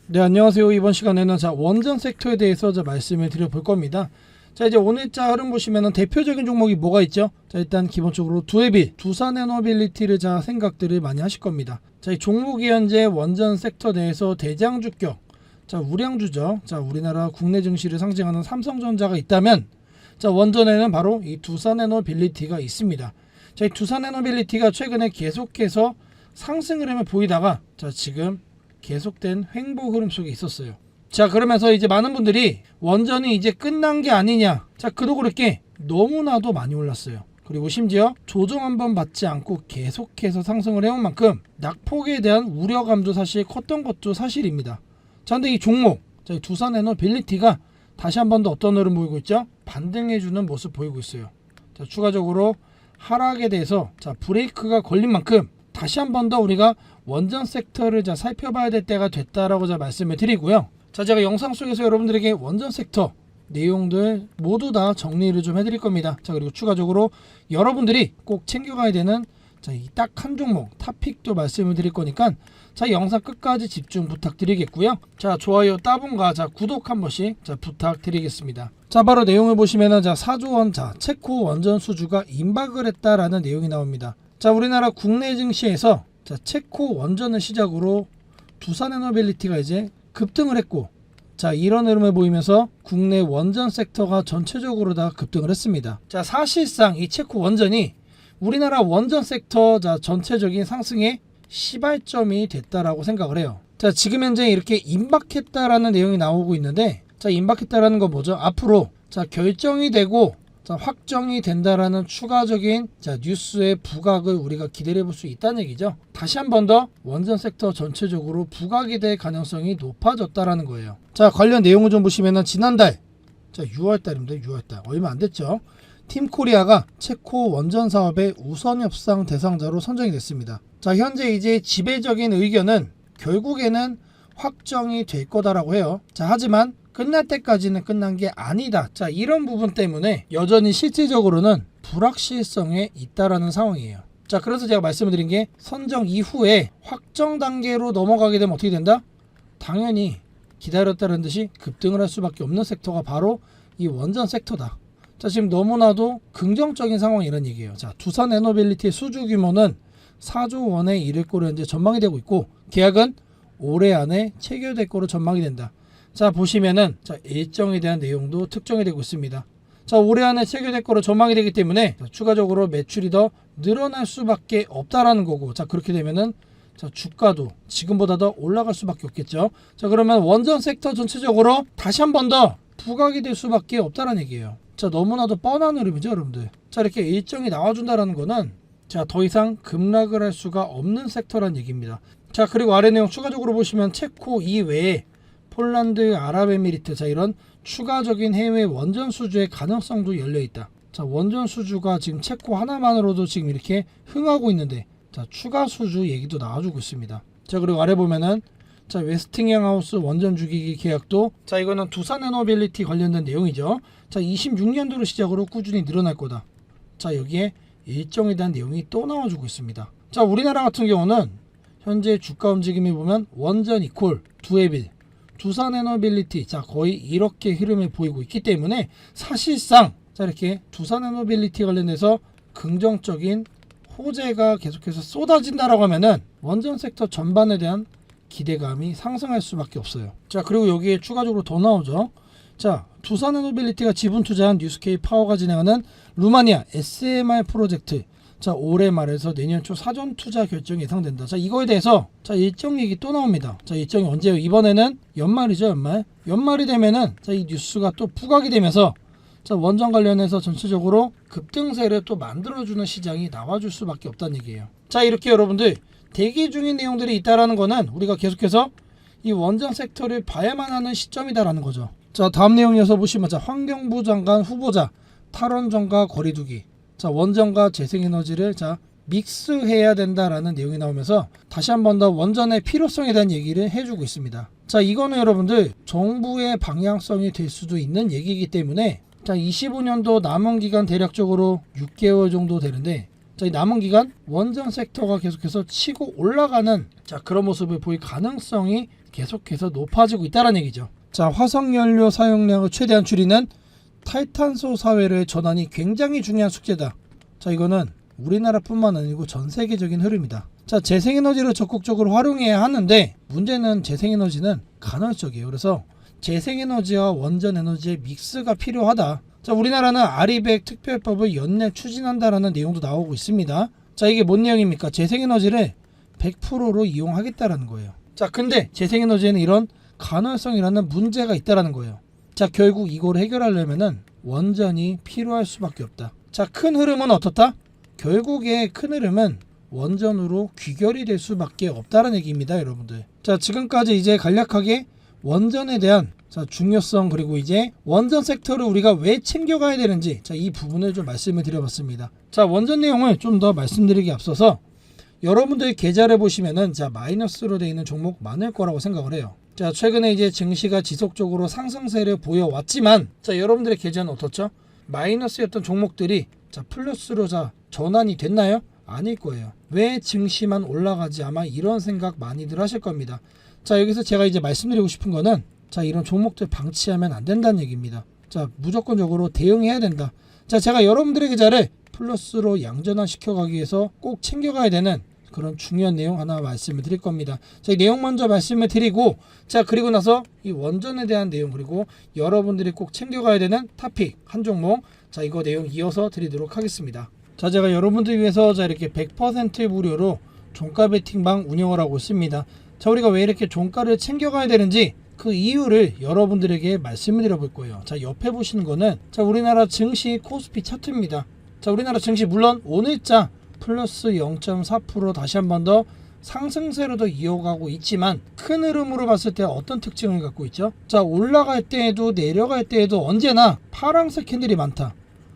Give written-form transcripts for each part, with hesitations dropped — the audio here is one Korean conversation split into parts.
네, 안녕하세요. 이번 시간에는 원전 섹터에 대해서 말씀을 드려볼 겁니다. 이제 오늘자 흐름 보시면은 대표적인 종목이 뭐가 있죠? 일단 기본적으로 두에빌, 두산에너빌리티를 생각들을 많이 하실 겁니다. 이 종목이 현재 원전 섹터 내에서 대장주격, 우량주죠. 우리나라 국내 증시를 상징하는 삼성전자가 있다면, 원전에는 바로 이 두산에너빌리티가 있습니다. 이 두산에너빌리티가 최근에 계속해서 상승 흐름을 보이다가, 지금 계속된 횡보 흐름 속에 있었어요. 그러면서 이제 많은 분들이 원전이 이제 끝난 게 아니냐. 그도 그렇게 너무나도 많이 올랐어요. 그리고 심지어 조정 한번 받지 않고 계속해서 상승을 해온 만큼 낙폭에 대한 우려감도 사실 컸던 것도 사실입니다. 근데 이 종목, 두산에너빌리티가 다시 한 번 더 어떤 흐름 보이고 있죠? 반등해주는 모습 보이고 있어요. 추가적으로 하락에 대해서 브레이크가 걸린 만큼 다시 한 번 더 우리가 원전 섹터를 살펴봐야 될 때가 됐다라고 말씀을 드리고요. 제가 영상 속에서 여러분들에게 원전 섹터 내용들 모두 다 정리를 좀 해드릴 겁니다. 그리고 추가적으로 여러분들이 꼭 챙겨가야 되는 이 딱 한 종목 탑픽도 말씀을 드릴 거니까 영상 끝까지 집중 부탁드리겠고요. 좋아요 따봉과 구독 한 번씩 부탁드리겠습니다. 바로 내용을 보시면은 4조 원 체코 원전 수주가 임박을 했다라는 내용이 나옵니다. 우리나라 국내 증시에서 체코 원전을 시작으로 두산에너빌리티가 이제 급등을 했고, 이런 흐름을 보이면서 국내 원전 섹터가 전체적으로 다 급등을 했습니다. 사실상 이 체코 원전이 우리나라 원전 섹터 전체적인 상승의 시발점이 됐다라고 생각을 해요. 지금 현재 이렇게 임박했다라는 내용이 나오고 있는데, 임박했다라는 건 뭐죠? 앞으로 결정이 되고 확정이 된다라는 추가적인 뉴스의 부각을 우리가 기대해 볼 수 있다는 얘기죠. 다시 한 번 더 원전 섹터 전체적으로 부각이 될 가능성이 높아졌다라는 거예요. 관련 내용을 좀 보시면은 지난달 6월달입니다. 6월달 얼마 안 됐죠. 팀코리아가 체코 원전 사업의 우선 협상 대상자로 선정이 됐습니다. 현재 이제 지배적인 의견은 결국에는 확정이 될 거다라고 해요. 하지만 끝날 때까지는 끝난 게 아니다. 이런 부분 때문에 여전히 실질적으로는 불확실성에 있다라는 상황이에요. 그래서 제가 말씀을 드린 게 선정 이후에 확정 단계로 넘어가게 되면 어떻게 된다? 당연히 기다렸다는 듯이 급등을 할 수밖에 없는 섹터가 바로 이 원전 섹터다. 지금 너무나도 긍정적인 상황이라는 얘기예요. 두산에너빌리티의 수주 규모는 4조 원에 이를 거로 현재 전망이 되고 있고, 계약은 올해 안에 체결될 거로 전망이 된다. 보시면은 일정에 대한 내용도 특정이 되고 있습니다. 올해 안에 체결될 거로 전망이 되기 때문에 추가적으로 매출이 더 늘어날 수밖에 없다라는 거고, 그렇게 되면은 주가도 지금보다 더 올라갈 수밖에 없겠죠. 그러면 원전 섹터 전체적으로 다시 한 번 더 부각이 될 수밖에 없다라는 얘기예요. 너무나도 뻔한 흐름이죠, 여러분들. 이렇게 일정이 나와준다라는 거는 더 이상 급락을 할 수가 없는 섹터라는 얘기입니다. 그리고 아래 내용 추가적으로 보시면 체코 이외에 폴란드, 아랍에미리트, 이런 추가적인 해외 원전 수주의 가능성도 열려있다. 원전 수주가 지금 체코 하나만으로도 지금 이렇게 흥하고 있는데, 추가 수주 얘기도 나와주고 있습니다. 그리고 아래 보면은 웨스팅하우스 원전 주기기 계약도 이거는 두산에너빌리티 관련된 내용이죠. 26년도를 시작으로 꾸준히 늘어날 거다. 여기에 일정에 대한 내용이 또 나와주고 있습니다. 우리나라 같은 경우는 현재 주가 움직임을 보면 원전 이콜 두에빌, 두산에너빌리티 거의 이렇게 흐름을 보이고 있기 때문에 사실상 이렇게 두산에너빌리티 관련해서 긍정적인 호재가 계속해서 쏟아진다라고 하면은 원전 섹터 전반에 대한 기대감이 상승할 수밖에 없어요. 그리고 여기에 추가적으로 더 나오죠. 두산에너빌리티가 지분 투자한 뉴스케이 파워가 진행하는 루마니아 SMR 프로젝트 올해 말에서 내년 초 사전 투자 결정이 예상된다. 이거에 대해서 일정 얘기 또 나옵니다. 일정이 언제요? 이번에는 연말이죠. 연말이 되면은 이 뉴스가 또 부각이 되면서 원전 관련해서 전체적으로 급등세를 또 만들어주는 시장이 나와줄 수밖에 없다는 얘기예요. 이렇게 여러분들 대기 중인 내용들이 있다라는 거는 우리가 계속해서 이 원전 섹터를 봐야만 하는 시점이다라는 거죠. 다음 내용 이어서 보시면 환경부 장관 후보자 탈원전과 거리두기, 원전과 재생에너지를 믹스해야 된다라는 내용이 나오면서 다시 한 번 더 원전의 필요성에 대한 얘기를 해주고 있습니다. 이거는 여러분들 정부의 방향성이 될 수도 있는 얘기이기 때문에 25년도 남은 기간 대략적으로 6개월 정도 되는데 자, 이 남은 기간 원전 섹터가 계속해서 치고 올라가는 자 그런 모습을 보일 가능성이 계속해서 높아지고 있다는 얘기죠. 자, 화석연료 사용량을 최대한 줄이는 탈탄소 사회로의 전환이 굉장히 중요한 숙제다. 자, 이거는 우리나라뿐만 아니고 전 세계적인 흐름이다. 자, 재생에너지를 적극적으로 활용해야 하는데 문제는 재생에너지는 간헐적이에요. 그래서 재생에너지와 원전에너지의 믹스가 필요하다. 자, 우리나라는 아리백 특별법을 연내 추진한다라는 내용도 나오고 있습니다. 자, 이게 뭔 내용입니까? 재생에너지를 100%로 이용하겠다라는 거예요. 자, 근데 재생에너지에는 이런 간헐성이라는 문제가 있다라는 거예요. 자, 결국 이걸 해결하려면은 원전이 필요할 수밖에 없다. 자, 큰 흐름은 어떻다? 결국에 큰 흐름은 원전으로 귀결이 될 수밖에 없다는 얘기입니다, 여러분들. 자, 지금까지 이제 간략하게 원전에 대한 중요성, 그리고 이제 원전 섹터를 우리가 왜 챙겨가야 되는지 이 부분을 좀 말씀을 드려봤습니다. 자, 원전 내용을 좀 더 말씀드리기 앞서서 여러분들 계좌를 보시면은 마이너스로 되어 있는 종목 많을 거라고 생각을 해요. 자, 최근에 이제 증시가 지속적으로 상승세를 보여왔지만 여러분들의 계좌는 어떻죠? 마이너스였던 종목들이 플러스로 전환이 됐나요? 아닐 거예요. 왜 증시만 올라가지? 아마 이런 생각 많이들 하실 겁니다. 자, 여기서 제가 이제 말씀드리고 싶은 거는 이런 종목들 방치하면 안 된다는 얘기입니다. 자, 무조건적으로 대응해야 된다. 자, 제가 여러분들의 계좌를 플러스로 양전환 시켜가기 위해서 꼭 챙겨가야 되는 그런 중요한 내용 하나 말씀을 드릴 겁니다. 자, 이 내용 먼저 말씀을 드리고, 자, 그리고 나서 이 원전에 대한 내용, 그리고 여러분들이 꼭 챙겨가야 되는 토픽 한 종목, 자, 이거 내용 이어서 드리도록 하겠습니다. 자, 제가 여러분들 위해서 이렇게 100% 무료로 종가 베팅방 운영을 하고 있습니다. 자, 우리가 왜 이렇게 종가를 챙겨가야 되는지 그 이유를 여러분들에게 말씀을 드려볼 거예요. 자, 옆에 보시는 거는 우리나라 증시 코스피 차트입니다. 자, 우리나라 증시 물론 오늘자 플러스 0.4% 다시 한 번 더 상승세로도 이어가고 있지만 큰 흐름으로 봤을 때 어떤 특징을 갖고 있죠? 자, 올라갈 때에도 내려갈 때에도 언제나 파란색 캔들이 많다.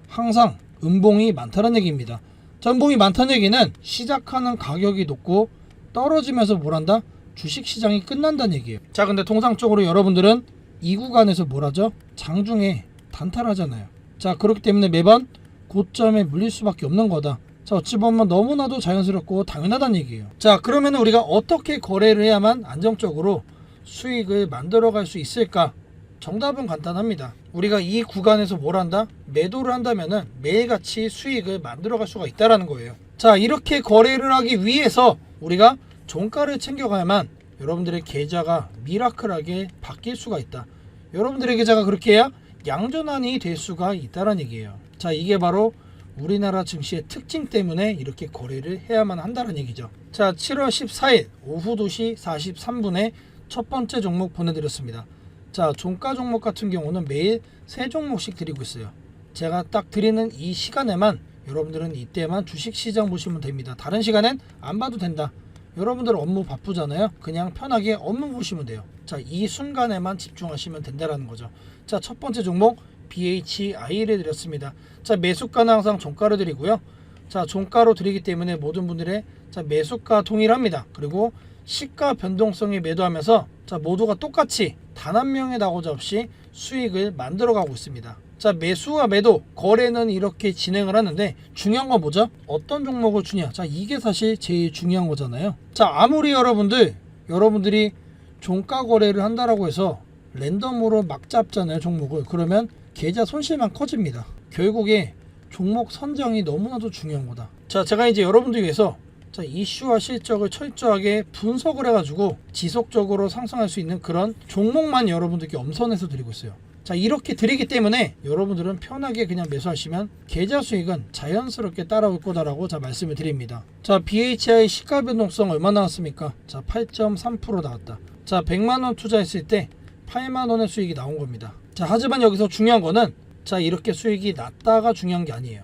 항상 음봉이 많다는 얘기입니다. 자, 음봉이 많다는 얘기는 시작하는 가격이 높고 떨어지면서 뭘한다? 주식시장이 끝난다는 얘기예요. 자, 근데 통상적으로 여러분들은 이 구간에서 뭘하죠? 장중에 단타하잖아요. 자, 그렇기 때문에 매번 고점에 물릴 수밖에 없는 거다. 자, 어찌 보면 너무나도 자연스럽고 당연하다는 얘기예요. 자, 그러면 우리가 어떻게 거래를 해야만 안정적으로 수익을 만들어갈 수 있을까? 정답은 간단합니다. 우리가 이 구간에서 뭘한다? 매도를 한다면은 매일같이 수익을 만들어갈 수가 있다는 거예요. 자, 이렇게 거래를 하기 위해서 우리가 종가를 챙겨가야만 여러분들의 계좌가 미라클하게 바뀔 수가 있다. 여러분들의 계좌가 그렇게 해야 양전환이 될 수가 있다는 얘기예요. 자, 이게 바로 우리나라 증시의 특징 때문에 이렇게 거래를 해야만 한다는 얘기죠. 자, 7월 14일 오후 2시 43분에 첫 번째 종목 보내드렸습니다. 자, 종가 종목 같은 경우는 매일 3종목씩 드리고 있어요. 제가 딱 드리는 이 시간에만 여러분들은 이때만 주식시장 보시면 됩니다. 다른 시간엔 안 봐도 된다. 여러분들 업무 바쁘잖아요. 그냥 편하게 업무 보시면 돼요. 자, 이 순간에만 집중하시면 된다는 거죠. 자, 첫 번째 종목 BHI를 드렸습니다. 자, 매수가는 항상 종가로 드리고요. 자, 종가로 드리기 때문에 모든 분들의 매수가 동일합니다. 그리고 시가 변동성에 매도하면서 모두가 똑같이 단 한 명의 낙오자 없이 수익을 만들어가고 있습니다. 자, 매수와 매도, 거래는 이렇게 진행을 하는데 중요한 건 뭐죠? 어떤 종목을 주냐? 자, 이게 사실 제일 중요한 거잖아요. 자, 아무리 여러분들이 종가 거래를 한다라고 해서 랜덤으로 막 잡잖아요, 종목을. 그러면 계좌 손실만 커집니다. 결국에 종목 선정이 너무나도 중요한 거다. 자, 제가 이제 여러분들 위해서 이슈와 실적을 철저하게 분석을 해가지고 지속적으로 상승할 수 있는 그런 종목만 여러분들께 엄선해서 드리고 있어요. 자, 이렇게 드리기 때문에 여러분들은 편하게 그냥 매수하시면 계좌 수익은 자연스럽게 따라올 거다라고 말씀을 드립니다. 자, BHI 시가 변동성 얼마 나왔습니까? 자, 8.3% 나왔다. 자, 100만원 투자했을 때 8만원의 수익이 나온 겁니다. 자, 하지만 여기서 중요한 거는 이렇게 수익이 났다가 중요한 게 아니에요.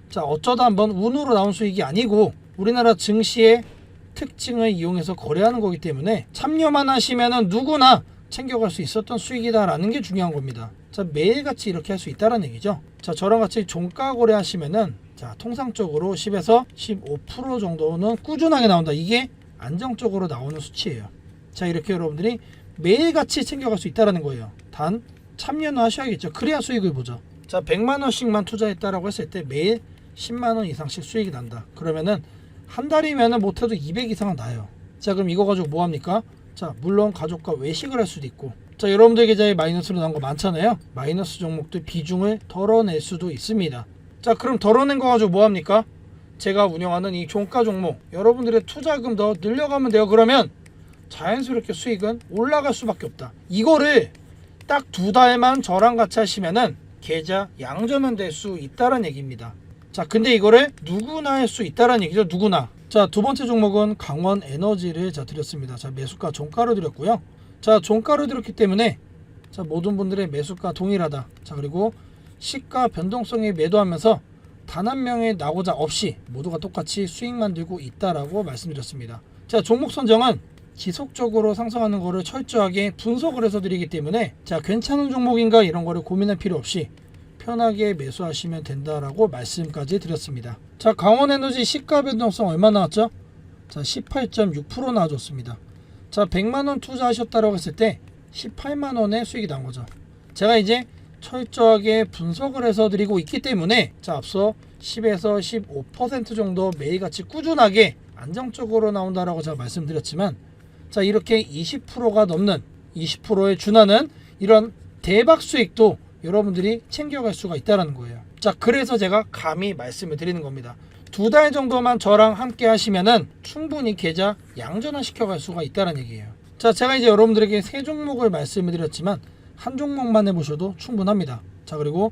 자, 어쩌다 한번 운으로 나온 수익이 아니고 우리나라 증시의 특징을 이용해서 거래하는 거기 때문에 참여만 하시면은 누구나 챙겨갈 수 있었던 수익이다라는 게 중요한 겁니다. 자, 매일같이 이렇게 할 수 있다는 얘기죠. 자, 저랑 같이 종가 거래 하시면은 통상적으로 10에서 15% 정도는 꾸준하게 나온다. 이게 안정적으로 나오는 수치예요. 자, 이렇게 여러분들이 매일같이 챙겨갈 수 있다는 거예요. 단 참여는 하셔야겠죠. 그래야 수익을 보죠. 자, 100만원씩만 투자했다라고 했을 때 매일 10만원 이상씩 수익이 난다. 그러면은 한 달이면은 못해도 200 이상은 나요. 자, 그럼 이거 가지고 뭐합니까? 자, 물론 가족과 외식을 할 수도 있고, 자, 여러분들 계좌에 마이너스로 나온 거 많잖아요. 마이너스 종목들 비중을 덜어낼 수도 있습니다. 자, 그럼 덜어낸 거 가지고 뭐합니까? 제가 운영하는 이 종가 종목, 여러분들의 투자금 더 늘려가면 돼요. 그러면 자연스럽게 수익은 올라갈 수밖에 없다. 이거를 딱 2달만 저랑 같이 하시면은 계좌 양전은 될 수 있다는 얘기입니다. 자, 근데 이거를 누구나 할 수 있다는 얘기죠. 누구나. 자, 두 번째 종목은 강원 에너지를 드렸습니다. 자, 매수가 종가로 드렸고요. 자, 종가로 드렸기 때문에 자, 모든 분들의 매수가 동일하다. 자, 그리고 시가 변동성에 매도하면서 단 한 명의 낙오자 없이 모두가 똑같이 수익 만들고 있다라고 말씀드렸습니다. 자, 종목 선정은 지속적으로 상승하는 거를 철저하게 분석을 해서 드리기 때문에 자, 괜찮은 종목인가 이런 거를 고민할 필요 없이 편하게 매수하시면 된다라고 말씀까지 드렸습니다. 자, 강원에너지 시가 변동성 얼마 나왔죠? 자, 18.6% 나와줬습니다. 자, 100만원 투자하셨다고 했을 때 18만원의 수익이 나온 거죠. 제가 이제 철저하게 분석을 해서 드리고 있기 때문에 자, 앞서 10에서 15% 정도 매일같이 꾸준하게 안정적으로 나온다라고 제가 말씀드렸지만 자, 이렇게 20%가 넘는 20%에 준하는 이런 대박 수익도 여러분들이 챙겨갈 수가 있다는 거예요. 자, 그래서 제가 감히 말씀을 드리는 겁니다. 2달 정도만 저랑 함께 하시면은 충분히 계좌 양전화 시켜갈 수가 있다는 얘기예요. 자, 제가 이제 여러분들에게 3종목을 말씀을 드렸지만 한 종목만 해보셔도 충분합니다. 자, 그리고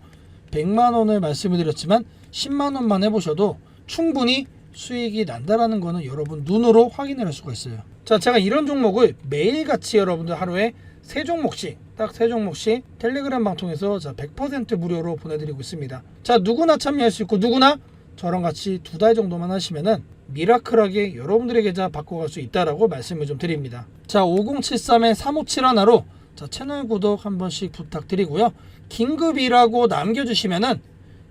100만원을 말씀을 드렸지만 10만원만 해보셔도 충분히 수익이 난다라는 거는 여러분 눈으로 확인을 할 수가 있어요. 자, 제가 이런 종목을 매일같이 여러분들 하루에 3종목씩 딱 3종목씩 텔레그램 방통해서 자, 100% 무료로 보내드리고 있습니다. 자, 누구나 참여할 수 있고 누구나 저랑 같이 2달 정도만 하시면은 미라클하게 여러분들의 계좌 바꿔갈 수 있다라고 말씀을 좀 드립니다. 자, 5073-3571로 자, 채널 구독 한 번씩 부탁드리고요. 긴급이라고 남겨주시면은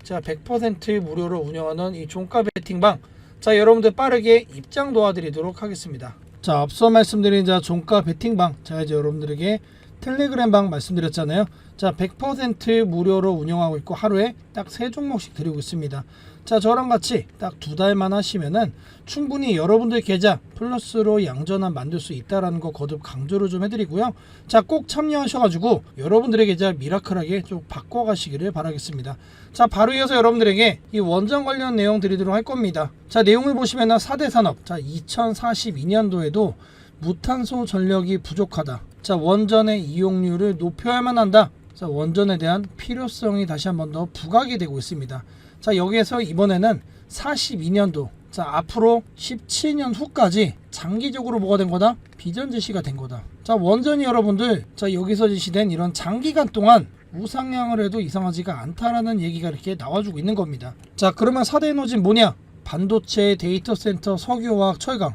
자, 100% 무료로 운영하는 이 종가 베팅방 자, 여러분들 빠르게 입장 도와드리도록 하겠습니다. 자, 앞서 말씀드린 자, 종가 베팅방 제가 이제 여러분들에게 텔레그램 방 말씀드렸잖아요. 자, 100% 무료로 운영하고 있고 하루에 딱 3종목씩 드리고 있습니다. 자, 저랑 같이 딱 2달만 하시면은 충분히 여러분들 계좌 플러스로 양전환 만들 수 있다라는 거 거듭 강조를 좀 해드리고요. 자, 꼭 참여하셔가지고 여러분들의 계좌 미라클하게 좀 바꿔가시기를 바라겠습니다. 자, 바로 이어서 여러분들에게 이 원전 관련 내용 드리도록 할 겁니다. 자, 내용을 보시면은 4대 산업 자, 2042년도에도 무탄소 전력이 부족하다. 자, 원전의 이용률을 높여야만 한다. 자, 원전에 대한 필요성이 다시 한번 더 부각이 되고 있습니다. 자, 여기에서 이번에는 42년도 자, 앞으로 17년 후까지 장기적으로 뭐가 된 거다? 비전 제시가 된 거다. 자, 원전이 여러분들 자, 여기서 제시된 이런 장기간 동안 우상향을 해도 이상하지가 않다라는 얘기가 이렇게 나와주고 있는 겁니다. 자, 그러면 4대 에너지는 뭐냐? 반도체, 데이터 센터, 석유화학, 철강.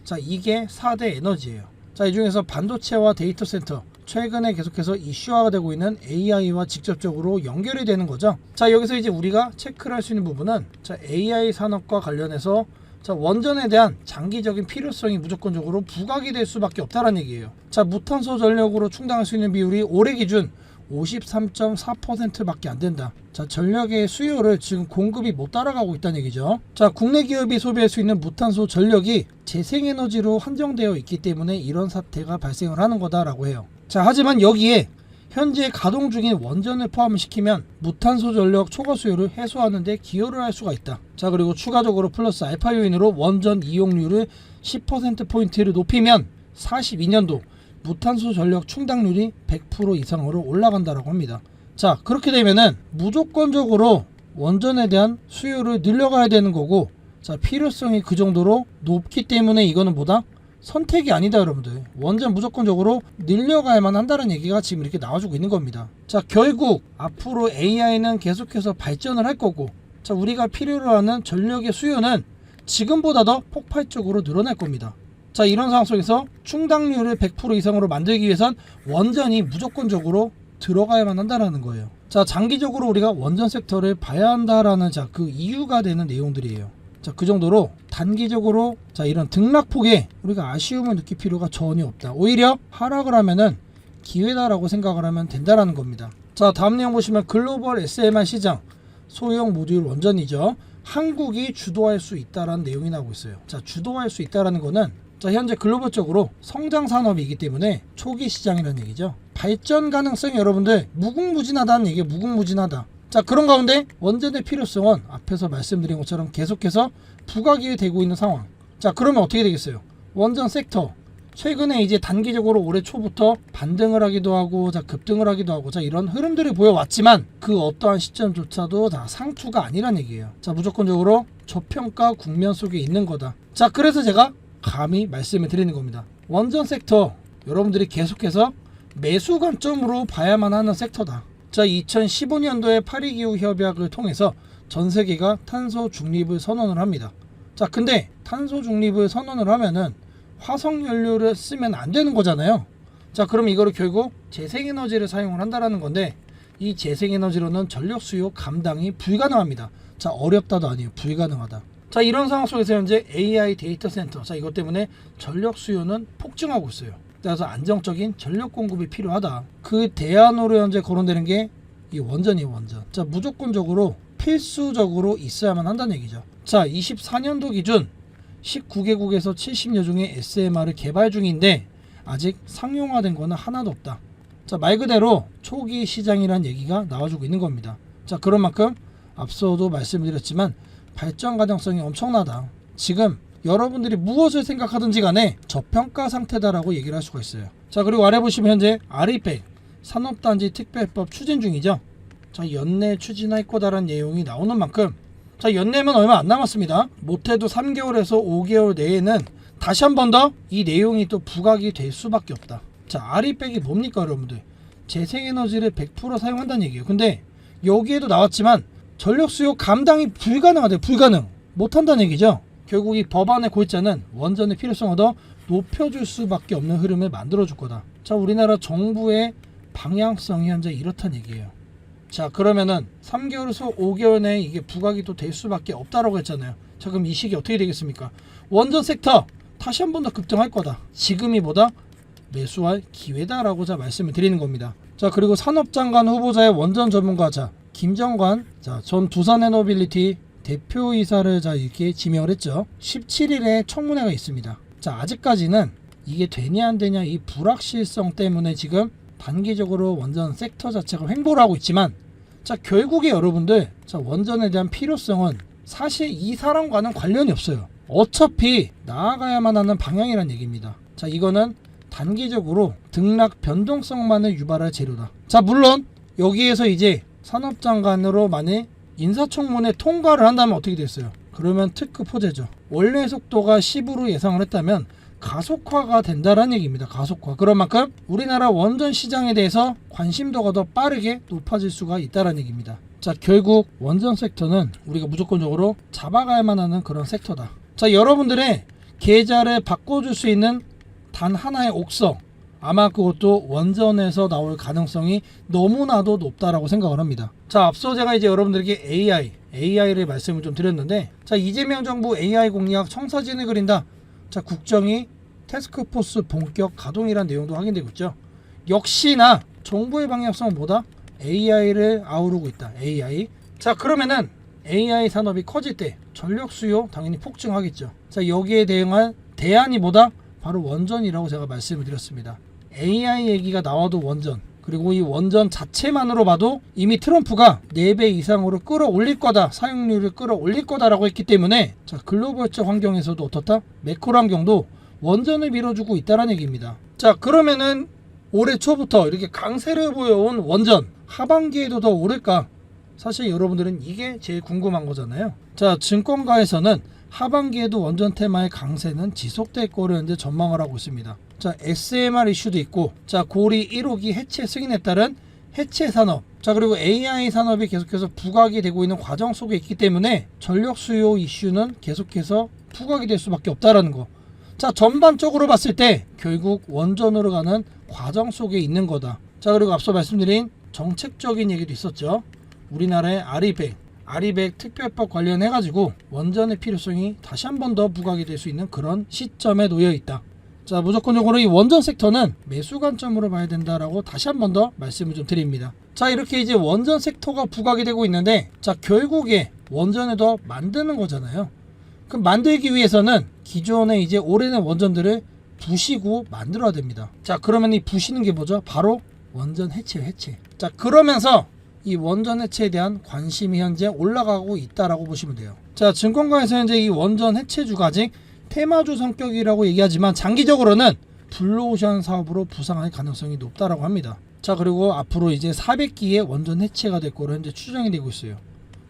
자, 이게 4대 에너지예요. 자, 이 중에서 반도체와 데이터 센터 최근에 계속해서 이슈화가 되고 있는 AI와 직접적으로 연결이 되는 거죠. 자, 여기서 이제 우리가 체크를 할 수 있는 부분은 자, AI 산업과 관련해서 자, 원전에 대한 장기적인 필요성이 무조건적으로 부각이 될 수밖에 없다는 얘기예요. 자, 무탄소 전력으로 충당할 수 있는 비율이 올해 기준 53.4%밖에 안 된다. 자, 전력의 수요를 지금 공급이 못 따라가고 있다는 얘기죠. 자, 국내 기업이 소비할 수 있는 무탄소 전력이 재생에너지로 한정되어 있기 때문에 이런 사태가 발생을 하는 거다라고 해요. 자, 하지만 여기에 현재 가동 중인 원전을 포함시키면 무탄소 전력 초과 수요를 해소하는 데 기여를 할 수가 있다. 자, 그리고 추가적으로 플러스 알파 요인으로 원전 이용률을 10%포인트를 높이면 42년도 무탄소 전력 충당률이 100% 이상으로 올라간다라고 합니다. 자, 그렇게 되면은 무조건적으로 원전에 대한 수요를 늘려가야 되는 거고 자, 필요성이 그 정도로 높기 때문에 이거는 뭐다? 선택이 아니다 여러분들. 원전 무조건적으로 늘려가야만 한다는 얘기가 지금 이렇게 나와주고 있는 겁니다. 자, 결국 앞으로 AI는 계속해서 발전을 할 거고 자, 우리가 필요로 하는 전력의 수요는 지금보다 더 폭발적으로 늘어날 겁니다. 자, 이런 상황 속에서 충당률을 100% 이상으로 만들기 위해선 원전이 무조건적으로 들어가야만 한다는 거예요. 자, 장기적으로 우리가 원전 섹터를 봐야 한다라는 자, 그 이유가 되는 내용들이에요. 자, 그 정도로 단기적으로 자, 이런 등락폭에 우리가 아쉬움을 느낄 필요가 전혀 없다. 오히려 하락을 하면은 기회다라고 생각을 하면 된다라는 겁니다. 자, 다음 내용 보시면 글로벌 SMR 시장 소형 모듈 원전이죠. 한국이 주도할 수 있다라는 내용이 나오고 있어요. 자, 주도할 수 있다라는 거는 자, 현재 글로벌적으로 성장 산업이기 때문에 초기 시장이라는 얘기죠. 발전 가능성이 여러분들 무궁무진하다는 얘기예요. 무궁무진하다. 자, 그런 가운데 원전의 필요성은 앞에서 말씀드린 것처럼 계속해서 부각이 되고 있는 상황. 자, 그러면 어떻게 되겠어요? 원전 섹터 최근에 이제 단기적으로 올해 초부터 반등을 하기도 하고 자, 급등을 하기도 하고 자, 이런 흐름들이 보여왔지만 그 어떠한 시점조차도 다 상투가 아니란 얘기예요. 자, 무조건적으로 저평가 국면 속에 있는 거다. 자, 그래서 제가 감히 말씀을 드리는 겁니다. 원전 섹터 여러분들이 계속해서 매수 관점으로 봐야만 하는 섹터다. 자, 2015년도에 파리기후 협약을 통해서 전 세계가 탄소 중립을 선언을 합니다. 자, 근데 탄소 중립을 선언을 하면은 화석 연료를 쓰면 안 되는 거잖아요. 자, 그럼 이거를 결국 재생에너지를 사용을 한다라는 건데 이 재생에너지로는 전력 수요 감당이 불가능합니다. 자, 어렵다도 아니에요. 불가능하다. 자, 이런 상황 속에서 현재 AI 데이터 센터 자, 이것 때문에 전력 수요는 폭증하고 있어요. 그래서 안정적인 전력 공급이 필요하다. 그 대안으로 현재 거론되는 게 이 원전이에요. 원전. 자, 무조건적으로 필수적으로 있어야만 한다는 얘기죠. 자, 24년도 기준 19개국에서 70여 종의 SMR을 개발 중인데 아직 상용화된 거는 하나도 없다. 자, 말 그대로 초기 시장이란 얘기가 나와주고 있는 겁니다. 자, 그런 만큼 앞서도 말씀드렸지만 발전 가능성이 엄청나다. 지금 여러분들이 무엇을 생각하든지 간에 저평가 상태다라고 얘기를 할 수가 있어요. 자, 그리고 아래 보시면 현재 RE100 산업단지 특별법 추진 중이죠. 자, 연내 추진할 거다라는 내용이 나오는 만큼 자, 연내면 얼마 안 남았습니다. 못해도 3개월에서 5개월 내에는 다시 한 번 더 이 내용이 또 부각이 될 수밖에 없다. 자, RE100이 뭡니까 여러분들? 재생에너지를 100% 사용한다는 얘기예요. 근데 여기에도 나왔지만 전력 수요 감당이 불가능하대요. 불가능. 못한다는 얘기죠. 결국 이 법안의 골자는 원전의 필요성을 더 높여줄 수밖에 없는 흐름을 만들어줄 거다. 자, 우리나라 정부의 방향성이 현재 이렇다는 얘기예요. 자, 그러면은 3개월에서 5개월 내에 이게 부각이 또 될 수밖에 없다라고 했잖아요. 자, 그럼 이 시기 어떻게 되겠습니까? 원전 섹터 다시 한 번 더 급등할 거다. 지금이 보다 매수할 기회다라고 자 말씀을 드리는 겁니다. 자, 그리고 산업장관 후보자의 원전 전문가자 김정관 전 두산에너빌리티 대표이사를 자 이렇게 지명을 했죠. 17일에 청문회가 있습니다. 자, 아직까지는 이게 되냐 안 되냐 이 불확실성 때문에 지금 단기적으로 원전 섹터 자체가 횡보를 하고 있지만 자, 결국에 여러분들 자, 원전에 대한 필요성은 사실 이 사람과는 관련이 없어요. 어차피 나아가야만 하는 방향이란 얘기입니다. 자, 이거는 단기적으로 등락 변동성만을 유발할 재료다. 자, 물론 여기에서 이제 산업장관으로 만약 인사청문회 통과를 한다면 어떻게 됐어요? 그러면 특급 호재죠. 원래 속도가 10으로 예상을 했다면 가속화가 된다는 얘기입니다. 가속화. 그런 만큼 우리나라 원전 시장에 대해서 관심도가 더 빠르게 높아질 수가 있다는 얘기입니다. 자, 결국 원전 섹터는 우리가 무조건적으로 잡아가야만 하는 그런 섹터다. 자, 여러분들의 계좌를 바꿔줄 수 있는 단 하나의 옥석, 아마 그것도 원전에서 나올 가능성이 너무나도 높다라고 생각을 합니다. 자, 앞서 제가 이제 여러분들에게 AI를 말씀을 좀 드렸는데 자, 이재명 정부 AI 공약 청사진을 그린다. 자, 국정이 태스크포스 본격 가동이라는 내용도 확인되고 있죠. 역시나 정부의 방향성은 뭐다? AI를 아우르고 있다. AI. 자, 그러면은 AI 산업이 커질 때 전력 수요 당연히 폭증하겠죠. 자, 여기에 대응한 대안이 뭐다? 바로 원전이라고 제가 말씀을 드렸습니다. AI 얘기가 나와도 원전, 그리고 이 원전 자체만으로 봐도 이미 트럼프가 4배 이상으로 끌어올릴 거다, 사용률을 끌어올릴 거다라고 했기 때문에 자, 글로벌적 환경에서도 어떻다? 매크로 환경도 원전을 밀어주고 있다는 얘기입니다. 자, 그러면은 올해 초부터 이렇게 강세를 보여온 원전 하반기에도 더 오를까? 사실 여러분들은 이게 제일 궁금한 거잖아요. 자, 증권가에서는 하반기에도 원전 테마의 강세는 지속될 거로 현재 전망을 하고 있습니다. 자, SMR 이슈도 있고, 자, 고리 1호기 해체 승인에 따른 해체 산업, 자, 그리고 AI 산업이 계속해서 부각이 되고 있는 과정 속에 있기 때문에 전력 수요 이슈는 계속해서 부각이 될 수밖에 없다라는 거. 자, 전반적으로 봤을 때 결국 원전으로 가는 과정 속에 있는 거다. 자, 그리고 앞서 말씀드린 정책적인 얘기도 있었죠. 우리나라의 RE100 특별법 관련해가지고 원전의 필요성이 다시 한 번 더 부각이 될 수 있는 그런 시점에 놓여 있다. 자, 무조건적으로 이 원전 섹터는 매수 관점으로 봐야 된다라고 다시 한 번 더 말씀을 좀 드립니다. 자, 이렇게 이제 원전 섹터가 부각이 되고 있는데 자, 결국에 원전을 더 만드는 거잖아요. 그럼 만들기 위해서는 기존에 이제 오래된 원전들을 부시고 만들어야 됩니다. 자, 그러면 이 부시는 게 뭐죠? 바로 원전 해체예요, 해체. 자, 그러면서 이 원전 해체에 대한 관심이 현재 올라가고 있다라고 보시면 돼요. 자, 증권가에서 현재 이 원전 해체주가 아직 테마주 성격이라고 얘기하지만 장기적으로는 블루오션 사업으로 부상할 가능성이 높다라고 합니다. 자, 그리고 앞으로 이제 400기의 원전 해체가 될 거로 현재 추정이 되고 있어요.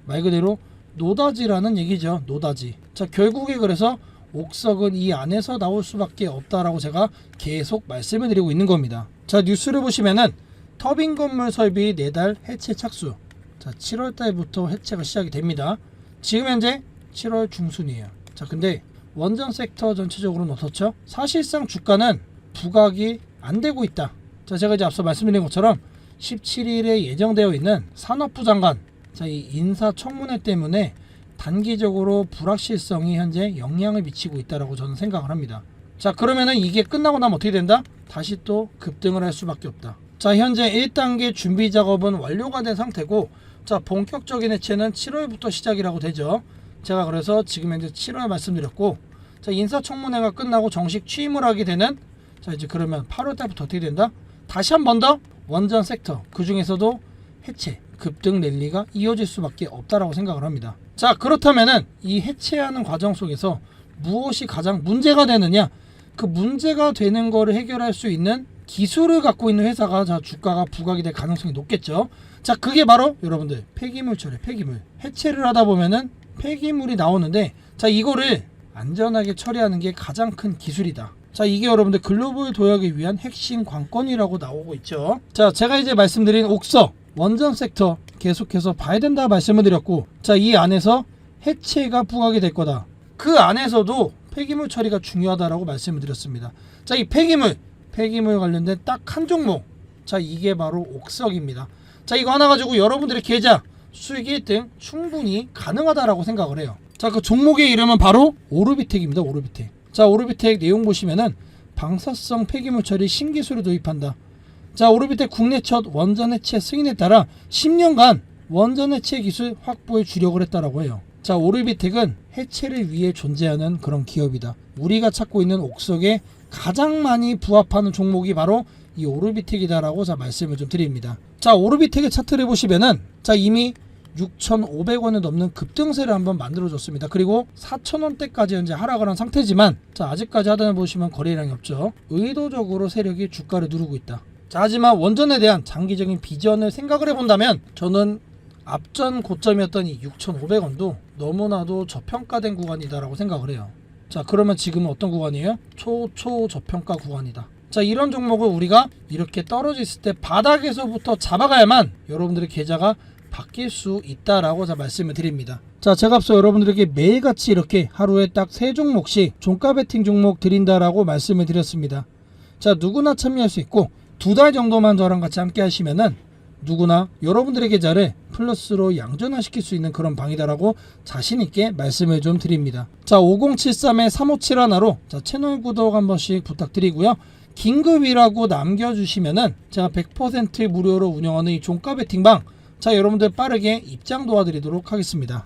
말 그대로 노다지라는 얘기죠. 노다지. 자, 결국에 그래서 옥석은 이 안에서 나올 수밖에 없다라고 제가 계속 말씀을 드리고 있는 겁니다. 자, 뉴스를 보시면은 터빈 건물 설비 4달 해체 착수. 자, 7월 달부터 해체가 시작이 됩니다. 지금 현재 7월 중순이에요. 자, 근데 원전 섹터 전체적으로는 어떻죠? 사실상 주가는 부각이 안 되고 있다. 자, 제가 이제 앞서 말씀드린 것처럼 17일에 예정되어 있는 산업부 장관, 자, 이 인사청문회 때문에 단기적으로 불확실성이 현재 영향을 미치고 있다라고 저는 생각을 합니다. 자, 그러면은 이게 끝나고 나면 어떻게 된다? 다시 또 급등을 할 수밖에 없다. 자, 현재 1단계 준비 작업은 완료가 된 상태고, 자, 본격적인 해체는 7월부터 시작이라고 되죠. 제가 그래서 지금 현재 7월 말씀드렸고, 자, 인사청문회가 끝나고 정식 취임을 하게 되는, 자, 이제 그러면 8월 달부터 어떻게 된다? 다시 한 번 더 원전 섹터, 그 중에서도 해체, 급등 랠리가 이어질 수밖에 없다라고 생각을 합니다. 자, 그렇다면은 이 해체하는 과정 속에서 무엇이 가장 문제가 되느냐? 그 문제가 되는 거를 해결할 수 있는 기술을 갖고 있는 회사가 자, 주가가 부각이 될 가능성이 높겠죠. 자, 그게 바로 여러분들 폐기물 처리, 폐기물 해체를 하다 보면은 폐기물이 나오는데, 자, 이거를 안전하게 처리하는 게 가장 큰 기술이다. 자, 이게 여러분들 글로벌 도약을 위한 핵심 관건이라고 나오고 있죠. 자, 제가 이제 말씀드린 옥석 원전 섹터 계속해서 봐야 된다 말씀을 드렸고, 자, 이 안에서 해체가 부각이 될 거다. 그 안에서도 폐기물 처리가 중요하다라고 말씀을 드렸습니다. 자, 이 폐기물 관련된 딱 한 종목, 자, 이게 바로 옥석입니다. 자, 이거 하나 가지고 여러분들의 계좌 수익 1등 충분히 가능하다라고 생각을 해요. 자, 그 종목의 이름은 바로 오르비텍입니다. 오르비텍. 자, 오르비텍 내용 보시면은 방사성 폐기물 처리 신기술을 도입한다. 자, 오르비텍 국내 첫 원전 해체 승인에 따라 10년간 원전 해체 기술 확보에 주력을 했다라고 해요. 자, 오르비텍은 해체를 위해 존재하는 그런 기업이다. 우리가 찾고 있는 옥석에 가장 많이 부합하는 종목이 바로 이 오르비텍이다라고 자, 말씀을 좀 드립니다. 자, 오르비텍의 차트를 보시면은 자, 이미 6,500원을 넘는 급등세를 한번 만들어줬습니다. 그리고 4,000원대까지 현재 하락을 한 상태지만, 자, 아직까지 하단을 보시면 거래량이 없죠. 의도적으로 세력이 주가를 누르고 있다. 자, 하지만 원전에 대한 장기적인 비전을 생각을 해본다면 저는 앞전 고점이었던 이 6,500원도 너무나도 저평가된 구간이다라고 생각을 해요. 자, 그러면 지금은 어떤 구간이에요? 초저평가 구간이다. 자, 이런 종목을 우리가 이렇게 떨어져 있을 때 바닥에서부터 잡아가야만 여러분들의 계좌가 바뀔 수 있다라고 자, 말씀을 드립니다. 자, 제가 앞서 여러분들에게 매일같이 이렇게 하루에 딱 3종목씩 종가 베팅 종목 드린다라고 말씀을 드렸습니다. 자, 누구나 참여할 수 있고 2달 정도만 저랑 같이 함께 하시면은 누구나 여러분들의 계좌를 플러스로 양전화시킬 수 있는 그런 방이다라고 자신있게 말씀을 좀 드립니다. 자, 5073-3571로 자, 채널 구독 한 번씩 부탁드리고요. 긴급이라고 남겨주시면은 제가 100% 무료로 운영하는 이 종가 베팅방, 자, 여러분들 빠르게 입장 도와드리도록 하겠습니다.